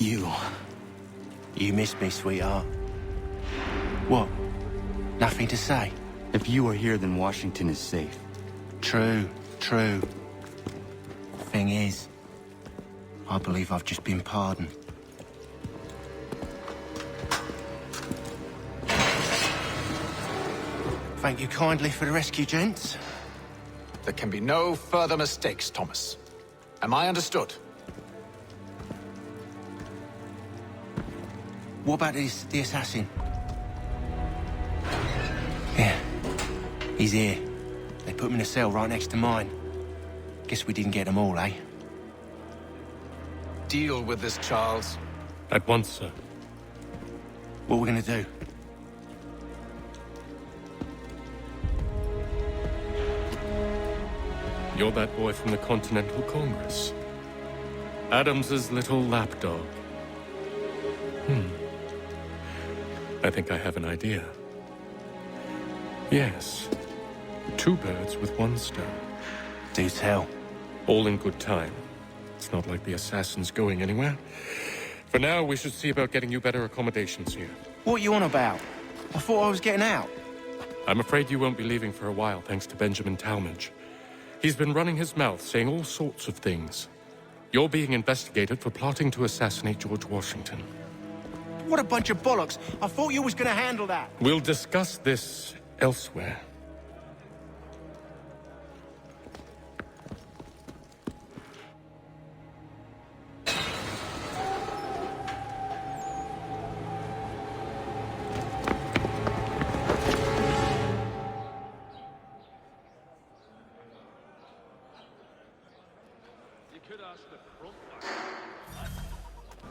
You. You missed me, sweetheart. What? Nothing to say? If you are here, then Washington is safe. True, true. Thing is, I believe I've just been pardoned. Thank you kindly for the rescue, gents. There can be no further mistakes, Thomas. Am I understood? What about the assassin? Yeah, he's here. They put him in a cell right next to mine. Guess we didn't get them all, eh? Deal with this, Charles. At once, sir. What we're gonna do? You're that boy from the Continental Congress. Adams's little lapdog. I think I have an idea. Yes. 2 birds with 1 stone. Do tell. All in good time. It's not like the assassin's going anywhere. For now, we should see about getting you better accommodations here. What are you on about? I thought I was getting out. I'm afraid you won't be leaving for a while, thanks to Benjamin Talmadge. He's been running his mouth, saying all sorts of things. You're being investigated for plotting to assassinate George Washington. What a bunch of bollocks. I thought you was gonna handle that. We'll discuss this elsewhere.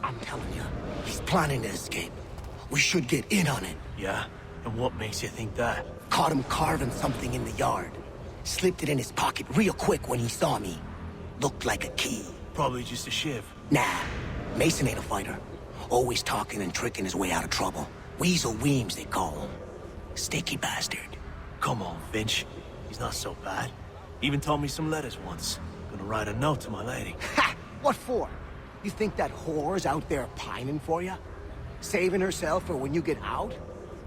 I'm telling you, he's planning to escape. We should get in on it. Yeah? And what makes you think that? Caught him carving something in the yard. Slipped it in his pocket real quick when he saw me. Looked like a key. Probably just a shiv. Nah, Mason ain't a fighter. Always talking and tricking his way out of trouble. Weasel Weems, they call him. Sticky bastard. Come on, Finch. He's not so bad. Even told me some letters once. Gonna write a note to my lady. Ha! What for? You think that whore's out there pining for you? Saving herself for when you get out?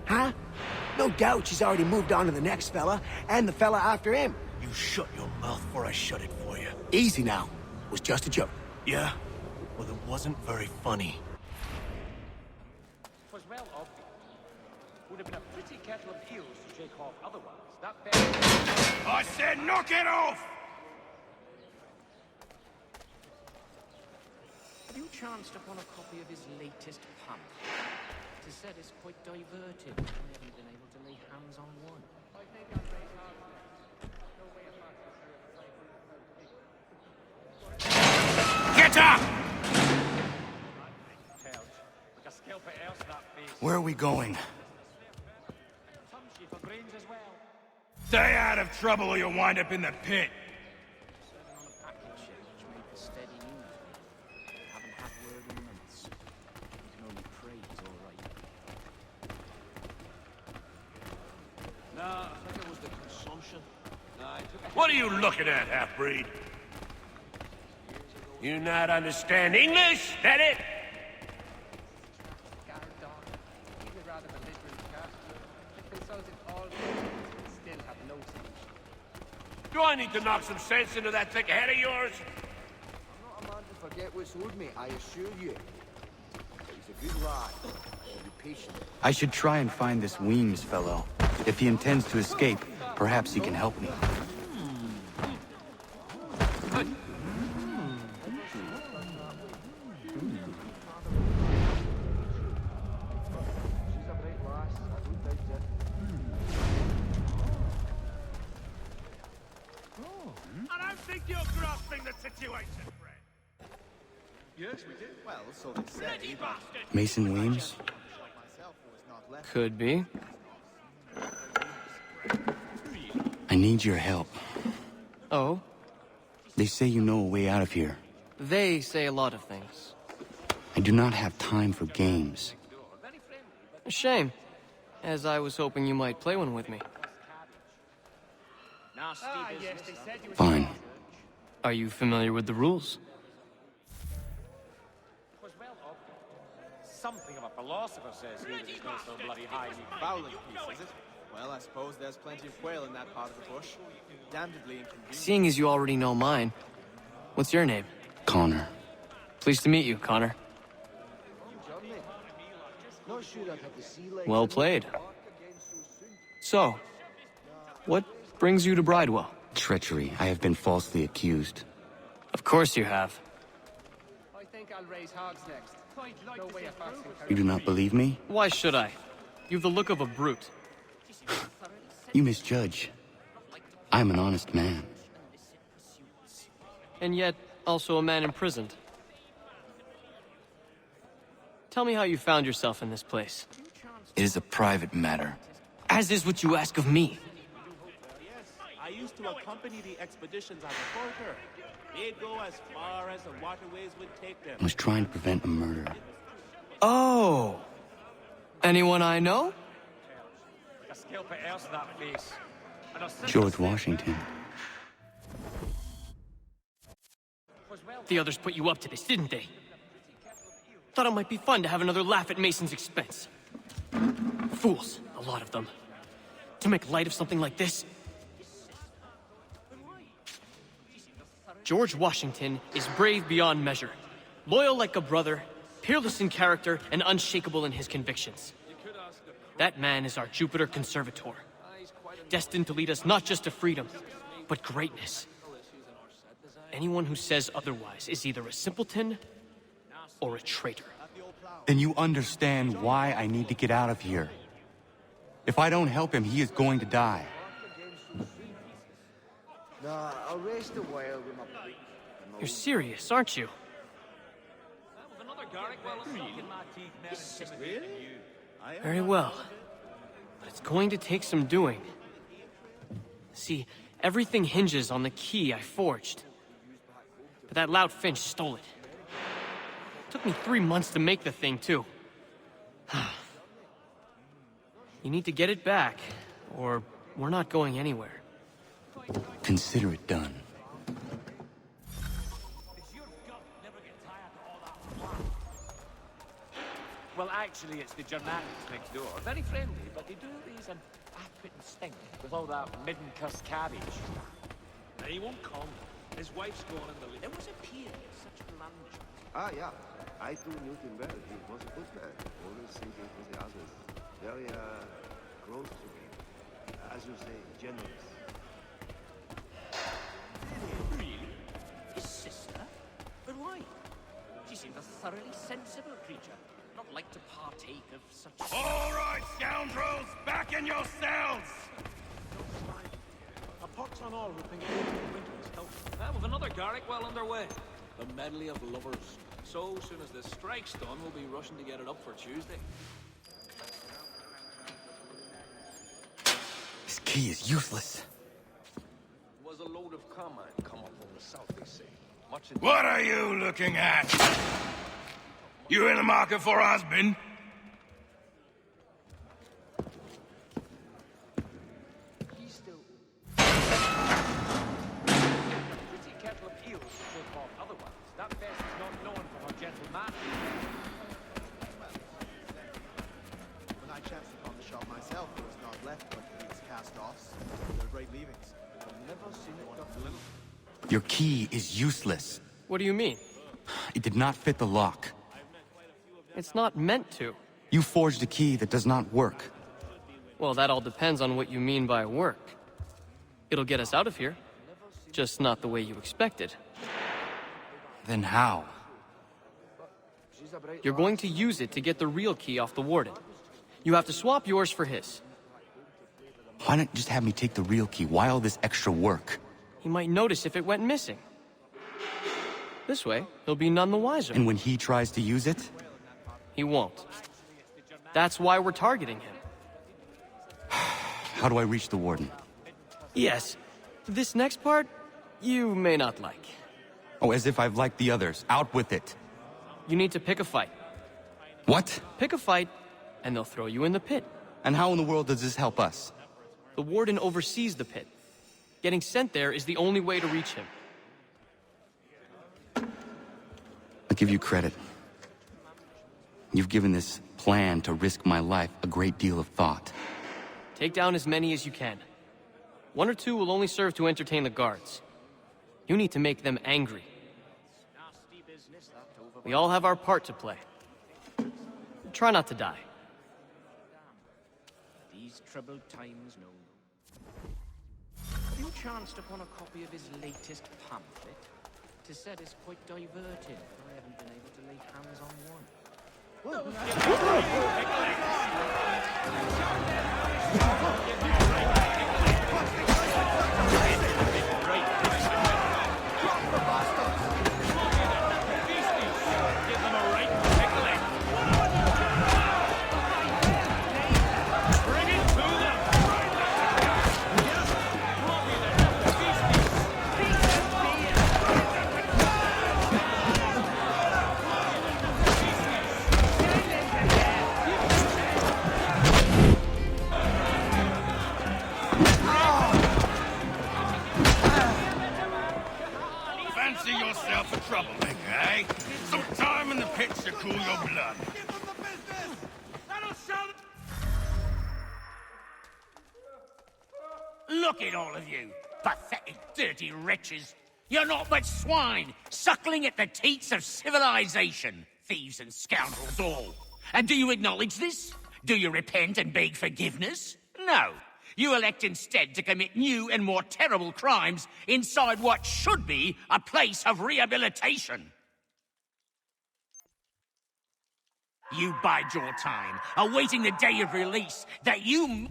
Huh? No doubt she's already moved on to the next fella, and the fella after him. You shut your mouth before I shut it for you. Easy now. Was just a joke. Yeah? Well, it wasn't very funny. It was well obvious. Would have been a pretty kettle of eels to shake off otherwise. That bear... I said knock it off! Have you chanced upon a copy of his latest pamphlet? It is said it's quite diverted. I haven't been able to lay hands on one. I think I'll raise hard. Get up! Like a scalper else that face. Where are we going? Some shape of brains as well. Stay out of trouble or you'll wind up in the pit. Serving on a packing ship which made for steady news. Haven't had word in months. We can only pray he's all right. Nah, I think it was the consumption. Nah, I took a... What are you looking at, half-breed? You not understand English? That it? Guard dog. Even a rather belligerent cat. It consulted all and still have no solution. Do I need to knock some sense into that thick head of yours? I'm not a man to forget what's owed me, I assure you. But he's a good lad. I'll be patient. I should try and find this Weems fellow. If he intends to escape, perhaps he can help me. She's a bright lass, I don't doubt it. I don't think you're grasping the situation, Fred. Yes, we did. Well, so they say. Bloody bastard! Mason Weems? Myself was not left. Could be. I need your help. Oh? They say you know a way out of here. They say a lot of things. I do not have time for games. A shame, as I was hoping you might play one with me. Fine. Are you familiar with the rules? It was well obvious. Something of a philosopher says here that it's not so bloody highly Fowling piece, is it? Well, I suppose there's plenty of quail in that part of the bush. Damnedly inconvenient. Seeing as you already know mine, what's your name? Connor. Pleased to meet you, Connor. Not sure I'd have the sea legs. Well played. So, what brings you to Bridewell? Treachery. I have been falsely accused. Of course you have. I think I'll raise hogs next. No way of fasting. You do not believe me? Why should I? You've the look of a brute. You misjudge. I'm an honest man. And yet, also a man imprisoned. Tell me how you found yourself in this place. It is a private matter. As is what you ask of me. Yes, I used to accompany the expeditions as a porter. They'd go as far as the waterways would take them. I was trying to prevent a murder. Oh! Anyone I know? A scalper else that face. George Washington. The others put you up to this, didn't they? Thought it might be fun to have another laugh at Mason's expense. Fools, a lot of them. To make light of something like this. George Washington is brave beyond measure, loyal like a brother, peerless in character, and unshakable in his convictions. That man is our Jupiter Conservator, destined to lead us not just to freedom, but greatness. Anyone who says otherwise is either a simpleton or a traitor. Then you understand why I need to get out of here. If I don't help him, he is going to die. Nah, I'll rest a while with my plate. You're serious, aren't you? Very well. But it's going to take some doing. See, everything hinges on the key I forged. But that lout Finch stole it. Took me 3 months to make the thing, too. You need to get it back, or we're not going anywhere. Consider it done. Well, actually, it's the Germanics next door. Very friendly, but they do raise an appetite stink with all that midden-cuss cabbage. Now, he won't come. His wife's gone in the lead. There was a period, such grandeur. Ah, yeah. I do knew him well. He was a good man. Always thinking for the others. Very, close to me. As you say, generous. Really? His sister? But why? She seemed a thoroughly sensible creature. Not like to partake of such... All right, scoundrels! Back in your cells! A pox on all who think it winter's help. With another Garrick well underway. The medley of lovers. So soon as the strike's done, we'll be rushing to get it up for Tuesday. This key is useless. Was a load of carmine come up from the south, they say. What are you looking at? You in the market for a husband? He's still... Pretty kettle of eels should talk otherwise. That best is not known for her gentle man. When I chanced upon the shop myself, there was not left but these cast-offs. They're great leavings. I've never seen it got little. Your key is useless. What do you mean? It did not fit the lock. It's not meant to. You forged a key that does not work. Well, that all depends on what you mean by work. It'll get us out of here. Just not the way you expected. Then how? You're going to use it to get the real key off the warden. You have to swap yours for his. Why not just have me take the real key? Why all this extra work? He might notice if it went missing. This way, he'll be none the wiser. And when he tries to use it? He won't. That's why we're targeting him. How do I reach the warden? Yes. This next part, you may not like. Oh, as if I've liked the others. Out with it. You need to pick a fight. What? Pick a fight, and they'll throw you in the pit. And how in the world does this help us? The warden oversees the pit. Getting sent there is the only way to reach him. I'll give you credit. You've given this plan to risk my life a great deal of thought. Take down as many as you can. One or two will only serve to entertain the guards. You need to make them angry. We all have our part to play. Try not to die. These troubled times know no. Have you chanced upon a copy of his latest pamphlet? 'Tis said it's quite diverting. I haven't been able to lay hands on one. Fancy yourself a troublemaker, eh? Some time in the pits to cool your blood. Look at all of you, pathetic, dirty wretches. You're not but swine, suckling at the teats of civilization. Thieves and scoundrels all. And do you acknowledge this? Do you repent and beg forgiveness? No. You elect instead to commit new and more terrible crimes inside what should be a place of rehabilitation. You bide your time, awaiting the day of release that you...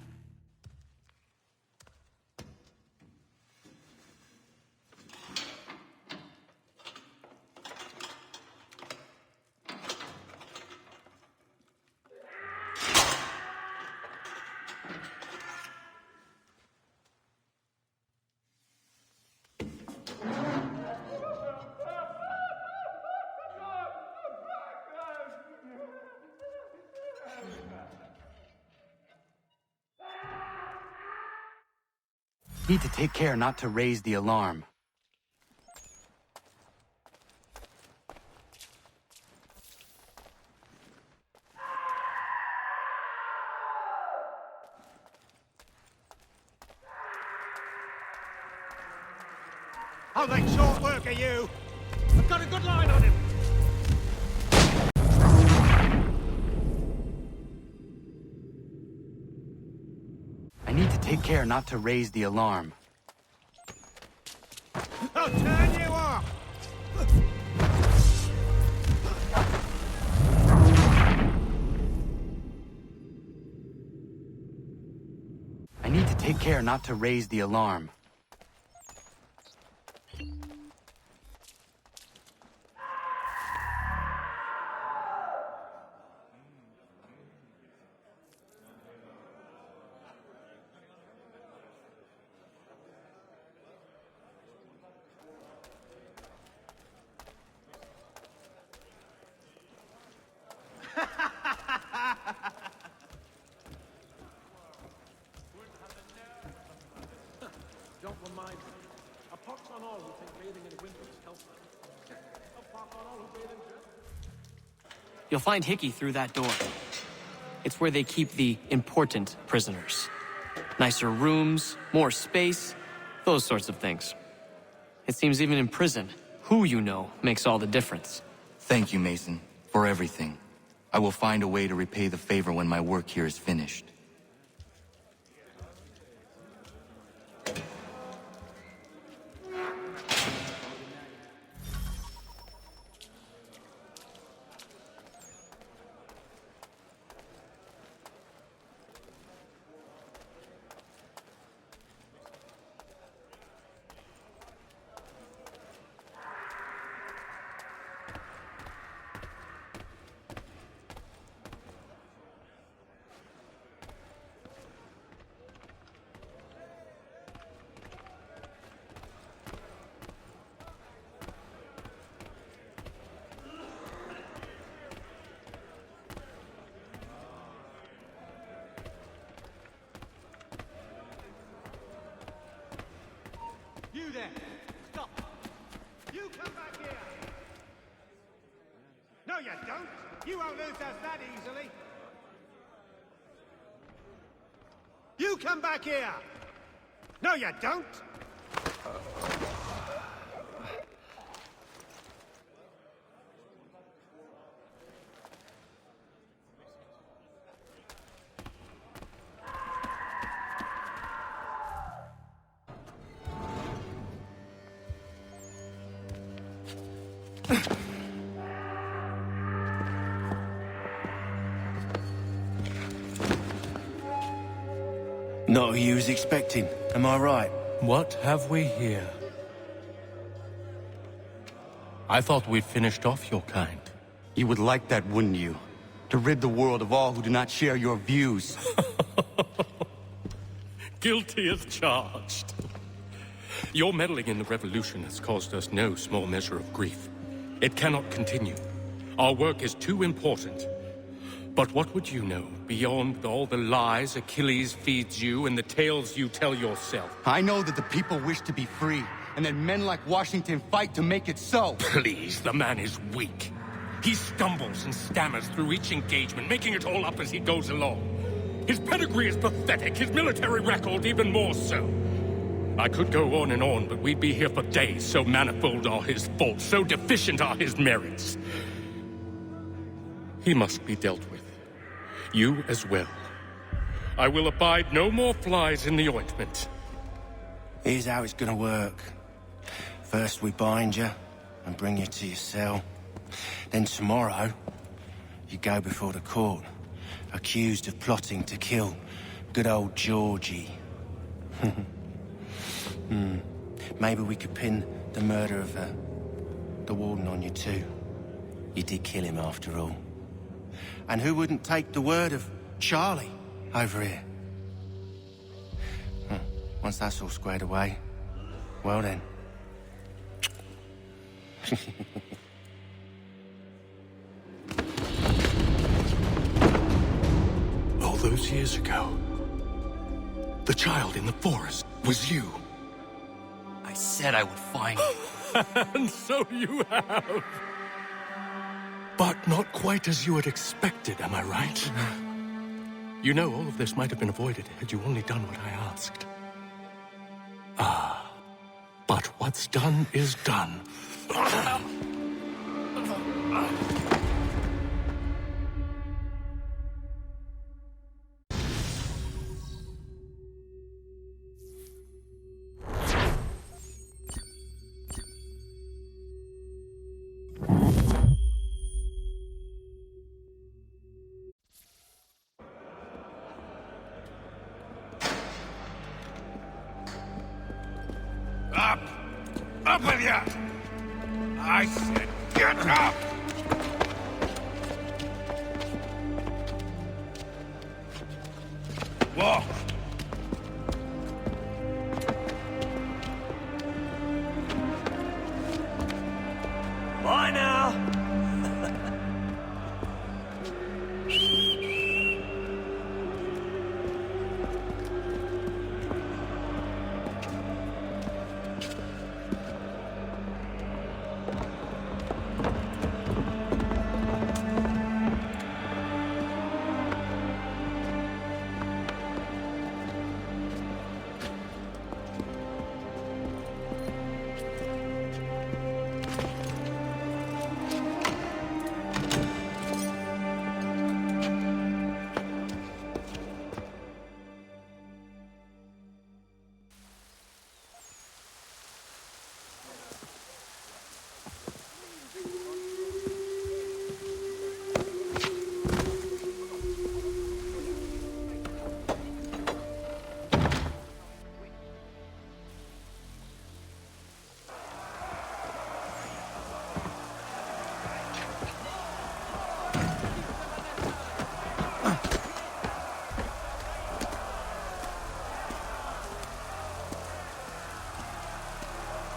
Need to take care not to raise the alarm. I'll make short work of you. I've got a good line on him. I need to take care not to raise the alarm. I'll turn you off! I need to take care not to raise the alarm. Don't remind me. A pox on all who think bathing in winter is healthy. A pox on all who bathe in June. You'll find Hickey through that door. It's where they keep the important prisoners. Nicer rooms, more space, those sorts of things. It seems even in prison, who you know makes all the difference. Thank you, Mason, for everything. I will find a way to repay the favor when my work here is finished. You there! Stop! You come back here! No, you don't! You won't lose us that easily. You come back here! No, you don't! Not who you was expecting, am I right? What have we here? I thought we'd finished off your kind. You would like that, wouldn't you? To rid the world of all who do not share your views. Guilty as charged. Your meddling in the revolution has caused us no small measure of grief. It cannot continue. Our work is too important. But what would you know, beyond all the lies Achilles feeds you and the tales you tell yourself? I know that the people wish to be free, and that men like Washington fight to make it so. Please, the man is weak. He stumbles and stammers through each engagement, making it all up as he goes along. His pedigree is pathetic, his military record even more so. I could go on and on, but we'd be here for days, so manifold are his faults, so deficient are his merits. He must be dealt with. You as well. I will abide no more flies in the ointment. Here's how it's gonna work. First we bind you and bring you to your cell. Then tomorrow, you go before the court, accused of plotting to kill good old Georgie. Maybe we could pin the murder of the warden on you too. You did kill him after all. And who wouldn't take the word of Charlie over here? Once that's all squared away, well then. All those years ago, the child in the forest was you. I said I would find you. And so you have. But not quite as you had expected, am I right? You know, all of this might have been avoided had you only done what I asked. But what's done is done. Up! Up with you! I said get up! Walk! Bye now!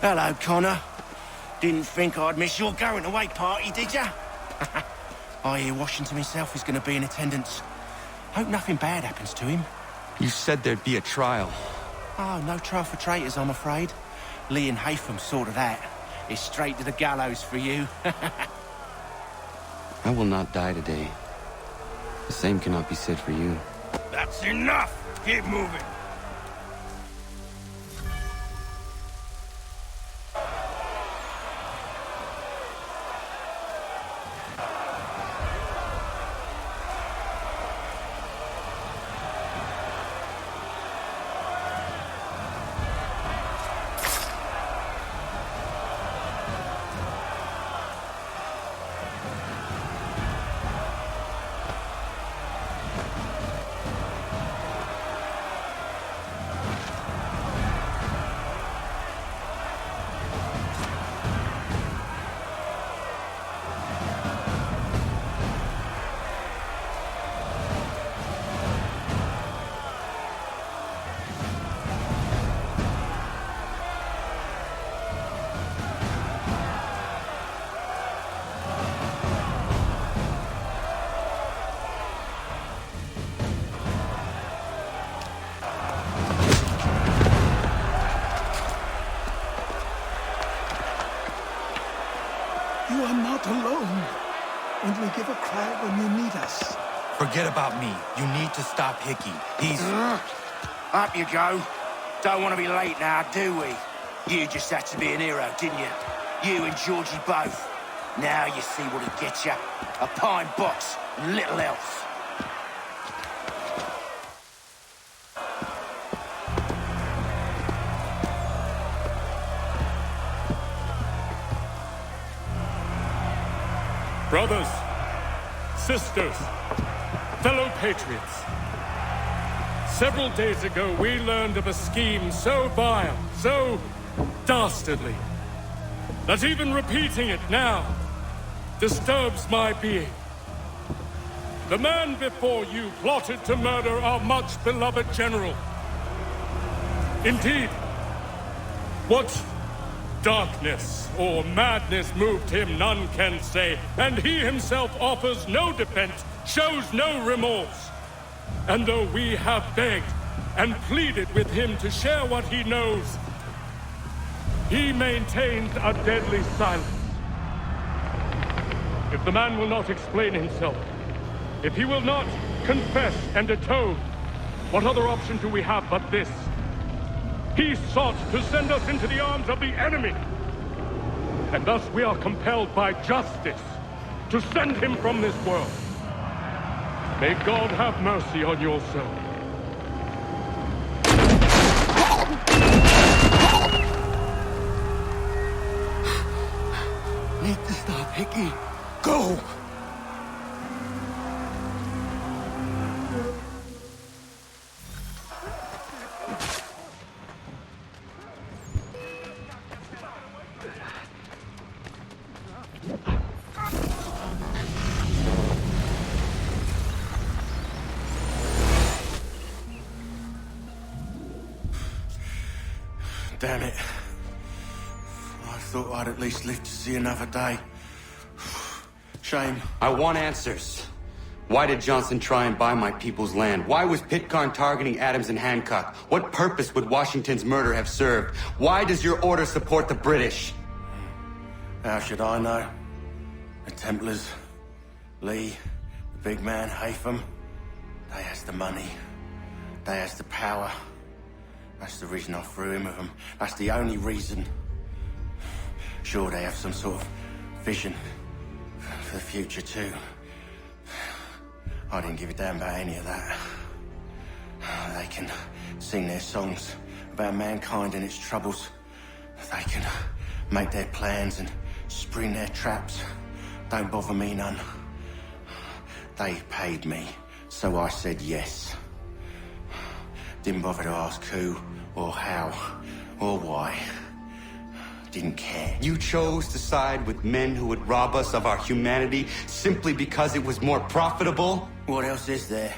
Hello, Connor. Didn't think I'd miss your going-away party, did ya? I hear Washington himself is going to be in attendance. Hope nothing bad happens to him. You said there'd be a trial. Oh, no trial for traitors, I'm afraid. Lee and Haytham sorted that. It's straight to the gallows for you. I will not die today. The same cannot be said for you. That's enough! Keep moving! You are not alone. Only give a cry when you need us. Forget about me. You need to stop Hickey. He's... Up you go. Don't want to be late now, do we? You just had to be an hero, didn't you? You and Georgie both. Now you see what it gets you. A pine box and little else. Brothers, sisters, fellow patriots. Several days ago, we learned of a scheme so vile, so dastardly, that even repeating it now disturbs my being. The man before you plotted to murder our much-beloved general. Indeed, what darkness or madness moved him, none can say, and he himself offers no defense, shows no remorse. And though we have begged and pleaded with him to share what he knows, he maintains a deadly silence. If the man will not explain himself, if he will not confess and atone, what other option do we have but this? He sought to send us into the arms of the enemy. And thus we are compelled by justice to send him from this world. May God have mercy on your soul. Need to stop Hickey. Go! Damn it. I thought I'd at least live to see another day. Shame. I want answers. Why did Johnson try and buy my people's land? Why was Pitcairn targeting Adams and Hancock? What purpose would Washington's murder have served? Why does your order support the British? How should I know? The Templars, Lee, the big man, Haytham, they has the money. They has the power. That's the reason I threw in with them. That's the only reason. Sure, they have some sort of vision for the future, too. I didn't give a damn about any of that. They can sing their songs about mankind and its troubles. They can make their plans and spring their traps. Don't bother me none. They paid me, so I said yes. Didn't bother to ask who, or how, or why. Didn't care. You chose to side with men who would rob us of our humanity simply because it was more profitable? What else is there?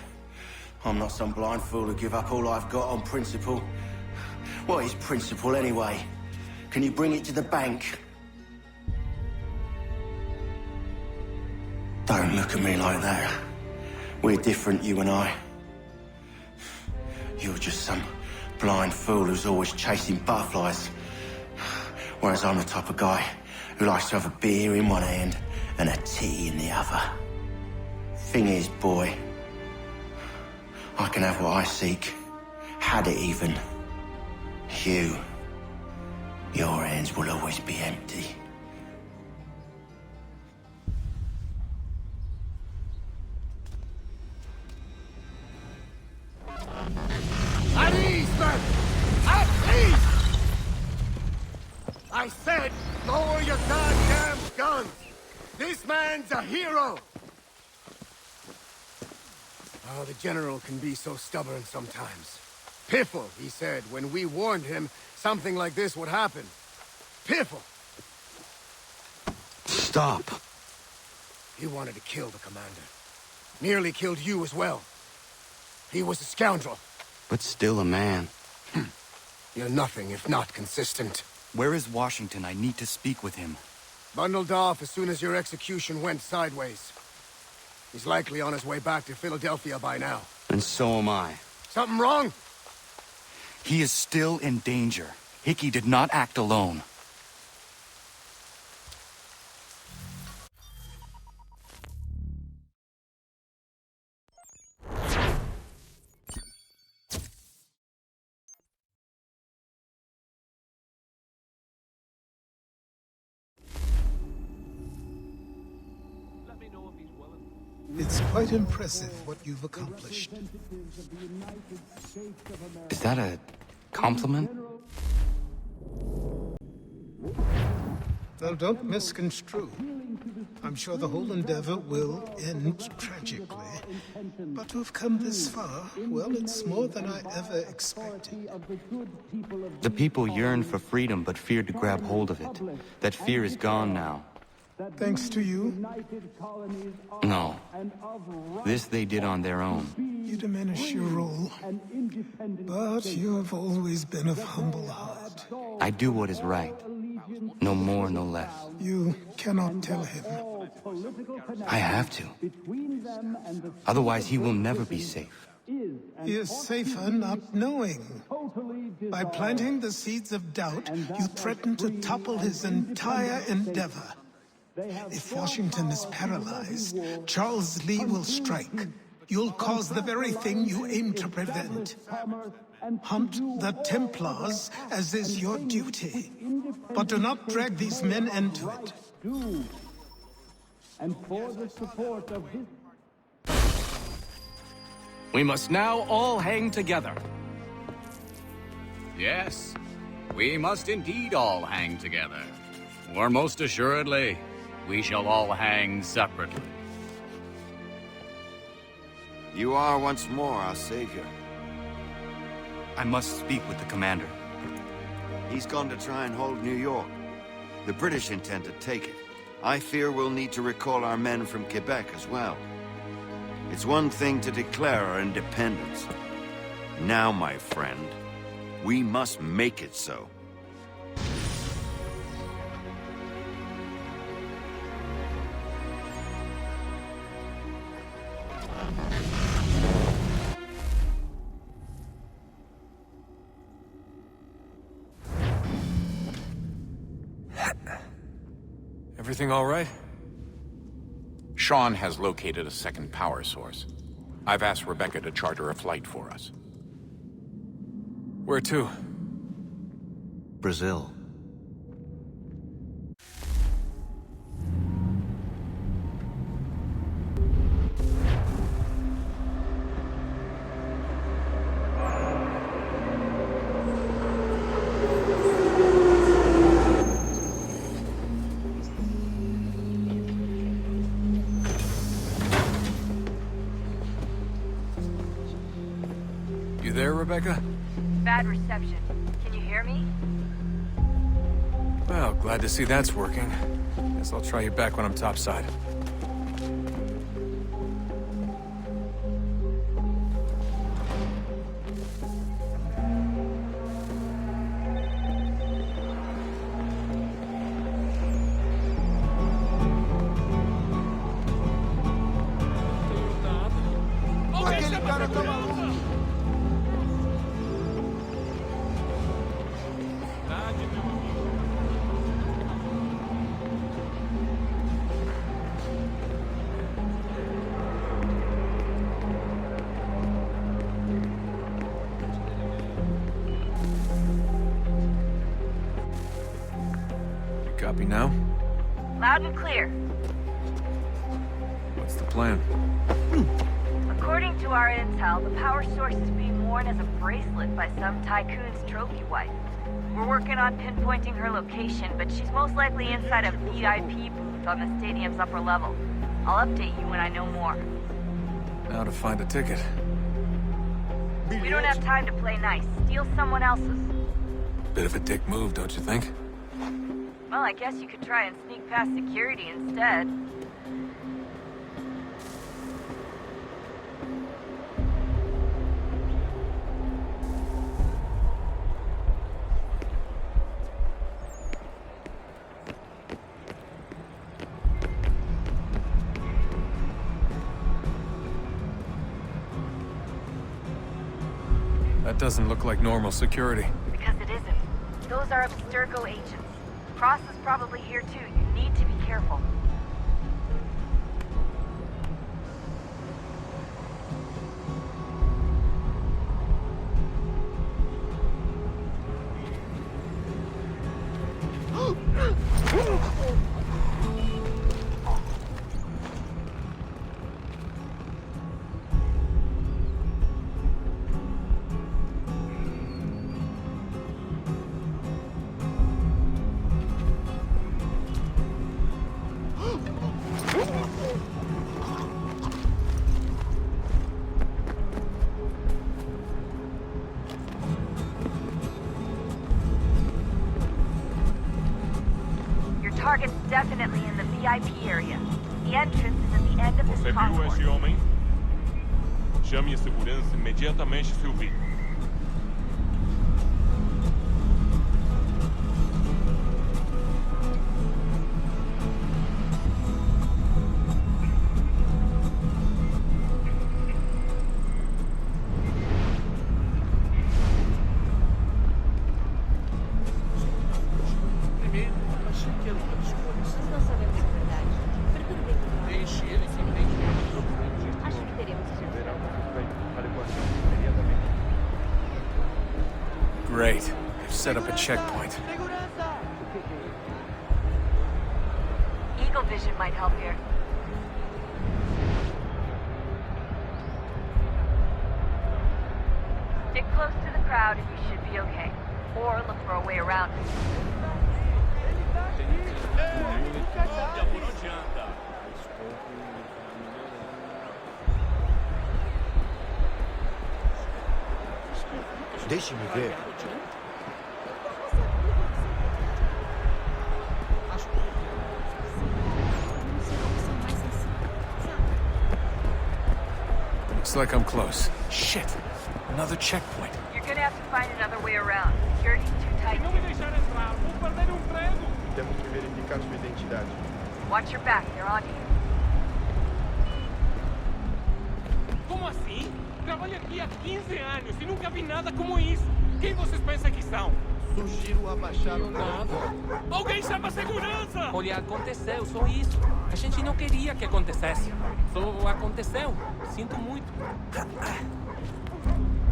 I'm not some blind fool to give up all I've got on principle. What is principle anyway? Can you bring it to the bank? Don't look at me like that. We're different, you and I. You're just some blind fool who's always chasing butterflies. Whereas I'm the type of guy who likes to have a beer in one hand and a titty in the other. Thing is, boy, I can have what I seek. Had it even. Your hands will always be empty. At ease, men! At ease! I said, lower your goddamn guns! This man's a hero! Oh, the General can be so stubborn sometimes. Piffle, he said, when we warned him something like this would happen. Piffle! Stop. He wanted to kill the commander. Nearly killed you as well. He was a scoundrel. But still a man. You're nothing if not consistent. Where is Washington? I need to speak with him. Bundled off as soon as your execution went sideways. He's likely on his way back to Philadelphia by now. And so am I. Something wrong? He is still in danger. Hickey did not act alone. It's quite impressive what you've accomplished. Is that a compliment? Now, don't misconstrue. I'm sure the whole endeavor will end tragically. But to have come this far, well, it's more than I ever expected. The people yearn for freedom but feared to grab hold of it. That fear is gone now. Thanks to you? No. This they did on their own. You diminish your role. But you have always been of humble heart. I do what is right. No more, no less. You cannot tell him. I have to. Otherwise, he will never be safe. He is safer not knowing. By planting the seeds of doubt, you threaten to topple his entire endeavor. If Washington is paralyzed, Charles Lee will strike. You'll cause the very thing you aim to prevent. Hunt the Templars, as is your duty. But do not drag these men into it. And for the support of his... We must now all hang together. Yes, we must indeed all hang together. Or most assuredly, we shall all hang separately. You are once more our savior. I must speak with the commander. He's gone to try and hold New York. The British intend to take it. I fear we'll need to recall our men from Quebec as well. It's one thing to declare our independence. Now, my friend, we must make it so. Everything all right? Sean has located a second power source. I've asked Rebecca to charter a flight for us. Where to? Brazil. You there, Rebecca? Bad reception. Can you hear me? Well, glad to see that's working. Guess I'll try you back when I'm topside. Copy now? Loud and clear. What's the plan? According to our intel, the power source is being worn as a bracelet by some tycoon's trophy wife. We're working on pinpointing her location, but she's most likely inside a VIP booth on the stadium's upper level. I'll update you when I know more. Now to find a ticket. We don't have time to play nice. Steal someone else's. Bit of a dick move, don't you think? Well, I guess you could try and sneak past security instead. That doesn't look like normal security. Because it isn't. Those are Abstergo agents. Cross is probably here too. You need to be careful. Target's definitely in the VIP area. The entrance is at the end of this Você viu concourse. esse homem? Chame a segurança imediatamente, Sylvie. Great. They've set up a checkpoint. Eagle vision might help here. Stick close to the crowd and you should be okay. Or look for a way around it. Deixe-me ver. Looks like I'm close. Shit! Another checkpoint. You're gonna have to find another way around. Security's too tight. Temos que verificar sua identidade. Watch your back, they're on you. Como assim? Trabalho aqui há 15 anos e nunca vi nada como isso. Quem vocês pensam que são? Sugiro abaixar o Nada. Alguém chama a segurança! Olha, aconteceu, só isso. A gente não queria que acontecesse. Só aconteceu. Sinto muito.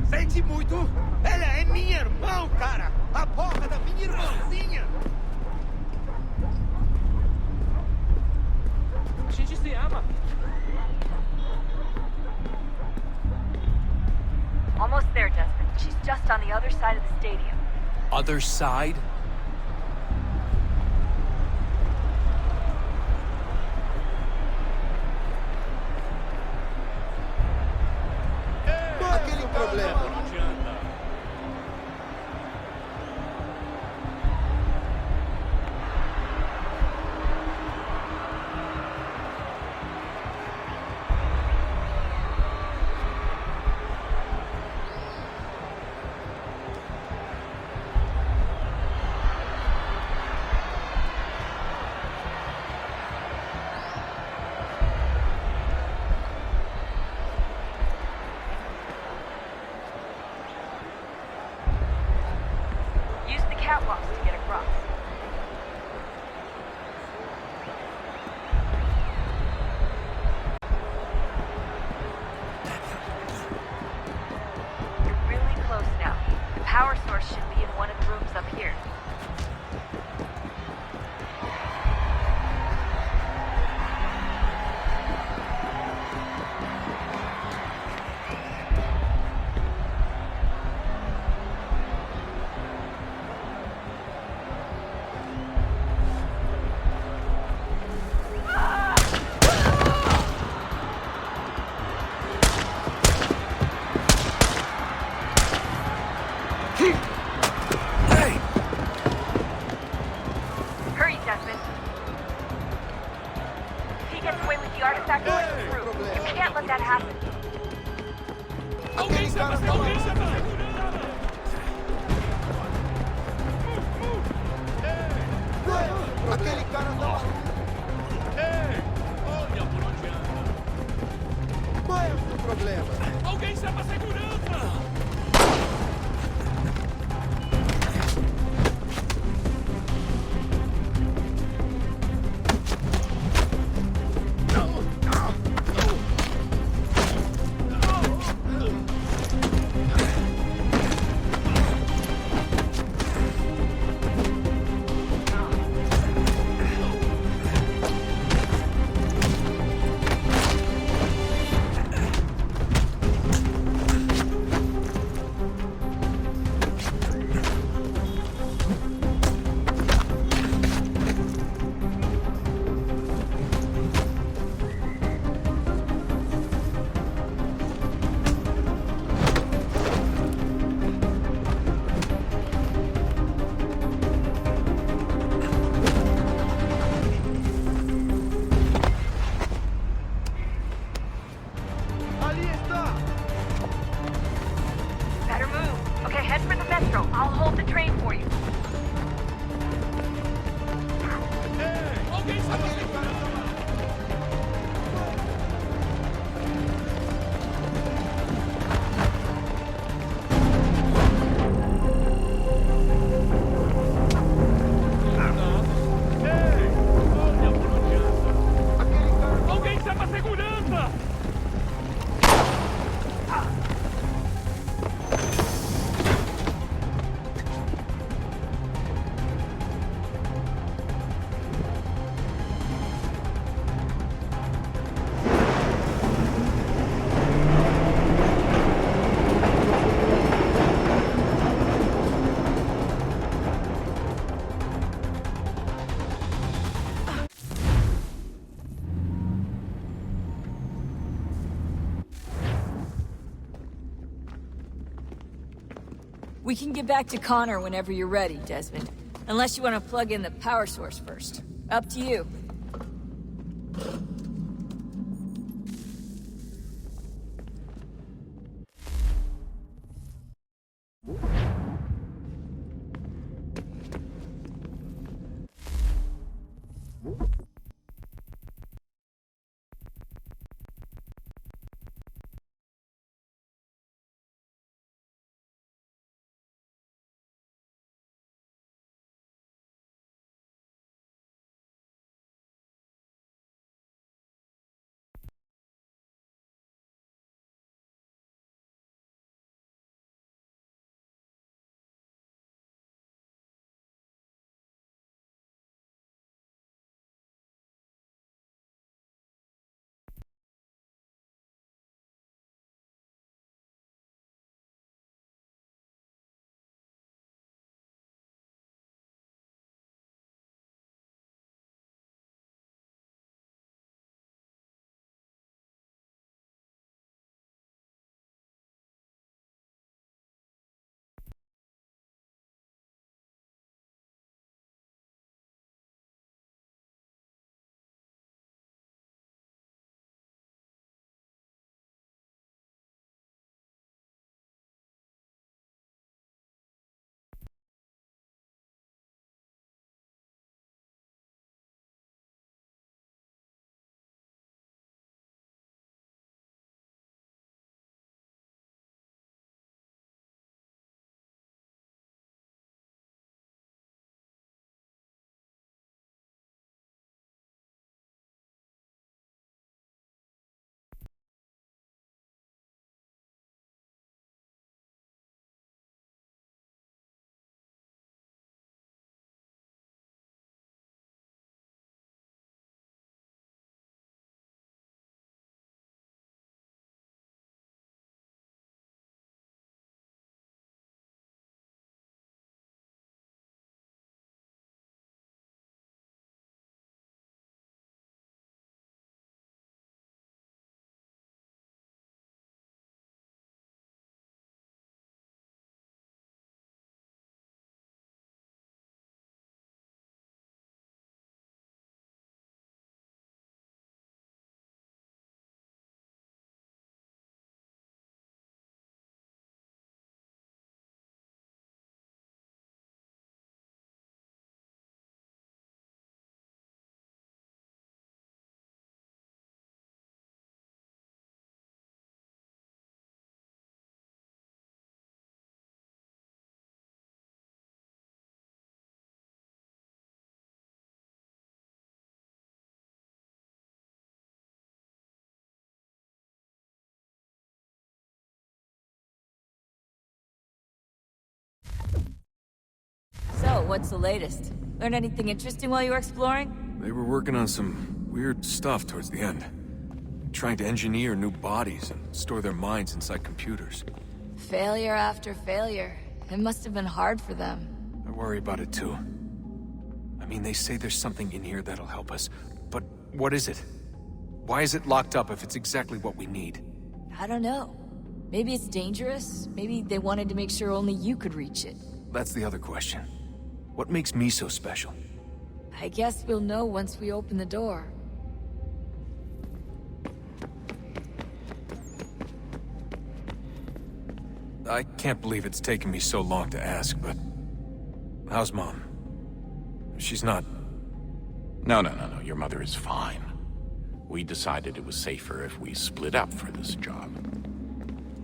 Sente muito? Ela é minha irmã, cara! A porra da minha irmãzinha! A gente se ama. Almost there, Desmond. She's just on the other side of the stadium. Other side? Aquele problema. Use the catwalks to get across. You're really close now. The power source should be in one of the rooms up here. Aquele cara tá lá. Aquele cara tá lá. Ei! Olha por onde anda. Qual é o seu problema? Alguém chama a segurança! Ali está! Better move. Okay, head for the metro. I'll hold the train for you. Alguém chama a segurança! Ei! Olha por onde anda. Alguém chama a segurança! We can get back to Connor whenever you're ready, Desmond. Unless you want to plug in the power source first. Up to you. what's the latest? Learn anything interesting while you were exploring? They were working on some weird stuff towards the end. Trying to engineer new bodies and store their minds inside computers. Failure after failure. It must have been hard for them. I worry about it too. I mean, they say there's something in here that'll help us, but what is it? Why is it locked up if it's exactly what we need? I don't know. Maybe it's dangerous. Maybe they wanted to make sure only you could reach it. That's the other question. What makes me so special? I guess we'll know once we open the door. I can't believe it's taken me so long to ask, but... how's Mom? She's not... No. Your mother is fine. We decided it was safer if we split up for this job.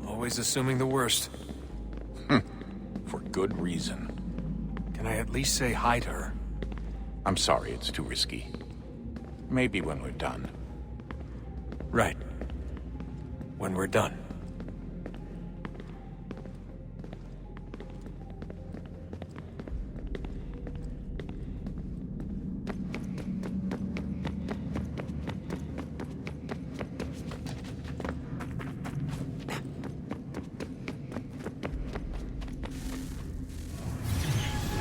Always assuming the worst. For good reason. Can I at least say hi to her? I'm sorry, it's too risky. Maybe when we're done. Right. When we're done.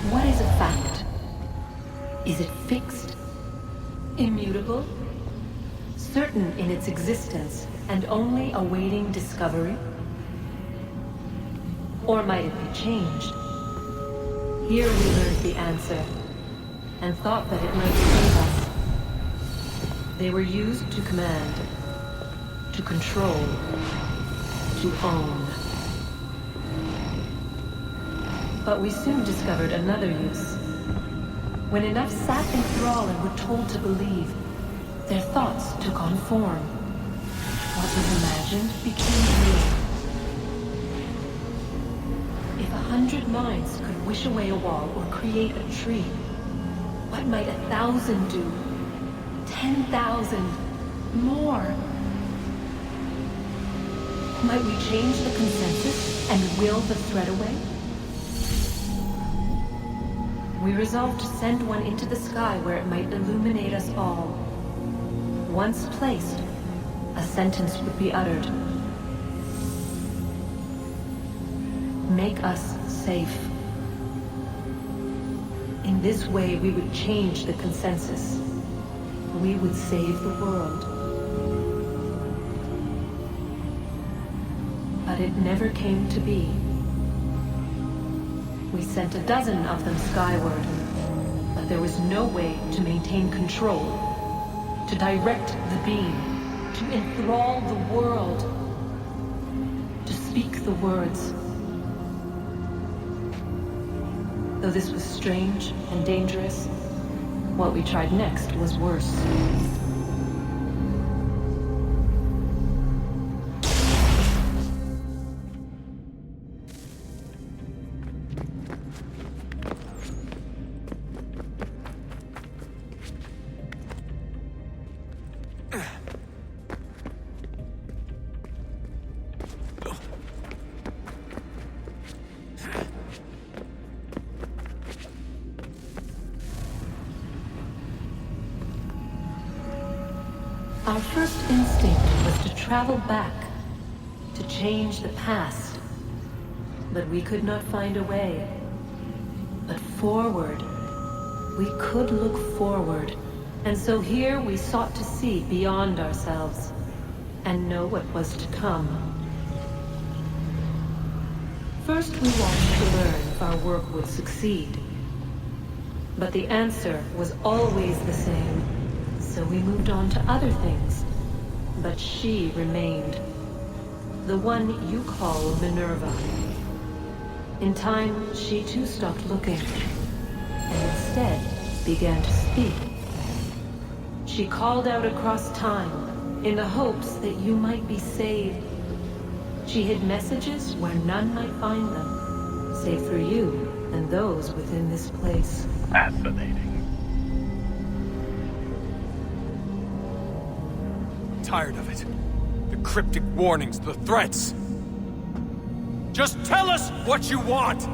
What is a fact? Is it fixed? Immutable? Certain in its existence and only awaiting discovery? Or might it be changed? Here we learned the answer, and thought that it might save us. They were used to command, to control, to own. But we soon discovered another use. When enough sat in thrall and were told to believe, their thoughts took on form. What was imagined became real. If 100 minds could wish away a wall or create a tree, what might 1,000 do? 10,000? More? Might we change the consensus and will the threat away? We resolved to send one into the sky where it might illuminate us all. Once placed, a sentence would be uttered. Make us safe. In this way, we would change the consensus. We would save the world. But it never came to be. We sent a dozen of them skyward, but there was no way to maintain control, to direct the beam, to enthrall the world, to speak the words. Though this was strange and dangerous, what we tried next was worse. Our first instinct was to travel back, to change the past. But we could not find a way. But forward, we could look forward. And so here we sought to see beyond ourselves, and know what was to come. First we watched to learn if our work would succeed. But the answer was always the same. So we moved on to other things. But she remained. The one you call Minerva. In time, she too stopped looking. And instead began to speak. She called out across time, in the hopes that you might be saved. She hid messages where none might find them, save for you and those within this place. Fascinating. Tired of it. The cryptic warnings, the threats. Just tell us what you want!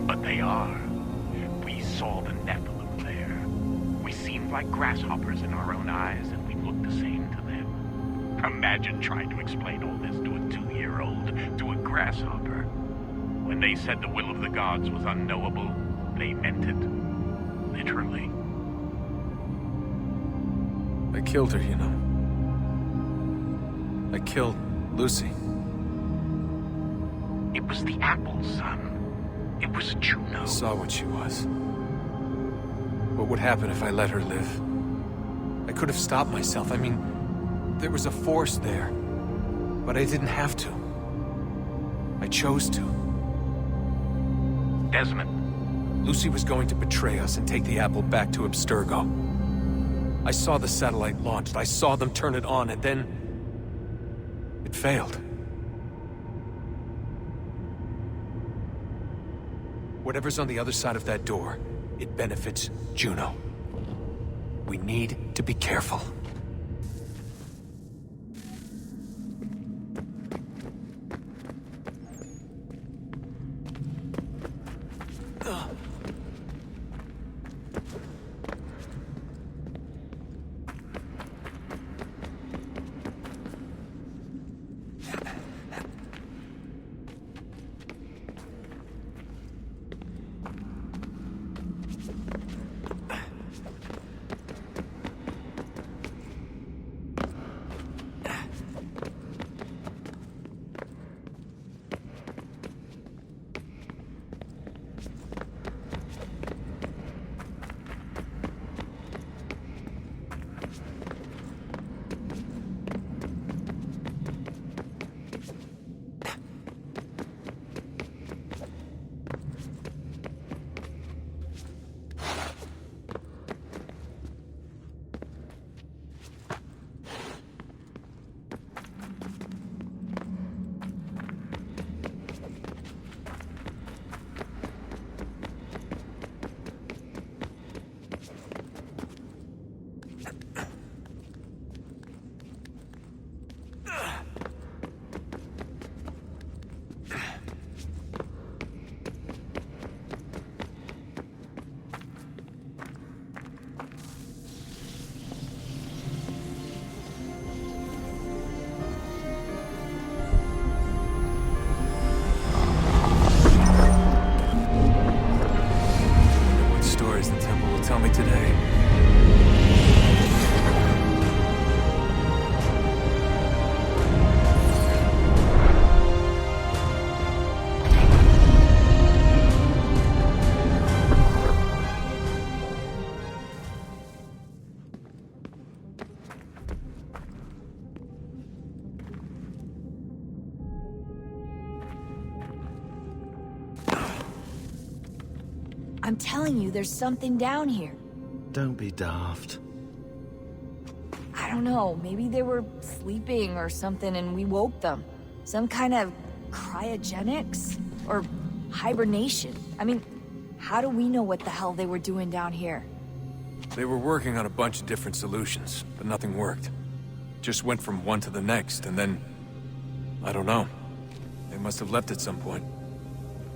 But they are saw the Nephilim there. We seemed like grasshoppers in our own eyes, and we looked the same to them. Imagine trying to explain all this to a 2-year-old, to a grasshopper. When they said the will of the gods was unknowable, they meant it. Literally. I killed her, you know. I killed Lucy. It was the apple, son. It was Juno. I saw what she was. What would happen if I let her live? I could have stopped myself. I mean, there was a force there. But I didn't have to. I chose to. Desmond. Lucy was going to betray us and take the apple back to Abstergo. I saw the satellite launched. I saw them turn it on, and then... it failed. Whatever's on the other side of that door, it benefits Juno. We need to be careful. I'm telling you, there's something down here. Don't be daft. I don't know, maybe they were sleeping or something and we woke them. Some kind of cryogenics? Or hibernation? I mean, how do we know what the hell they were doing down here? They were working on a bunch of different solutions, but nothing worked. Just went from one to the next, and then... I don't know. They must have left at some point.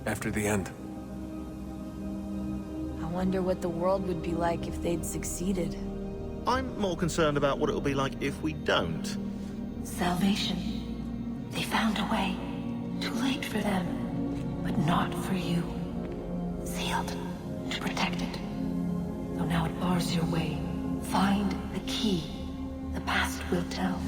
After the end. I wonder what the world would be like if they'd succeeded. I'm more concerned about what it'll be like if we don't. Salvation. They found a way. Too late for them, but not for you. Sealed to protect it. Though now it bars your way. Find the key. The past will tell.